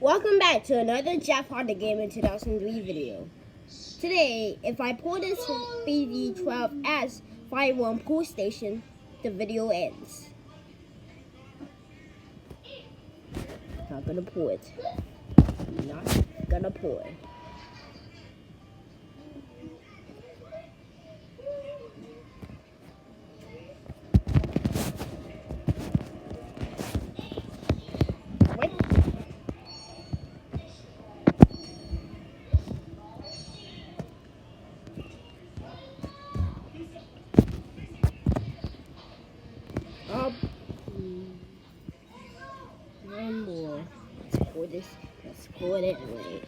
Welcome back to another Jackpot the Game in 2003 video. Today, if I pull this BG-12S Fire-One pull station, the video ends. Not gonna pull it. Not gonna pull it. One more. Let's pull it anyway.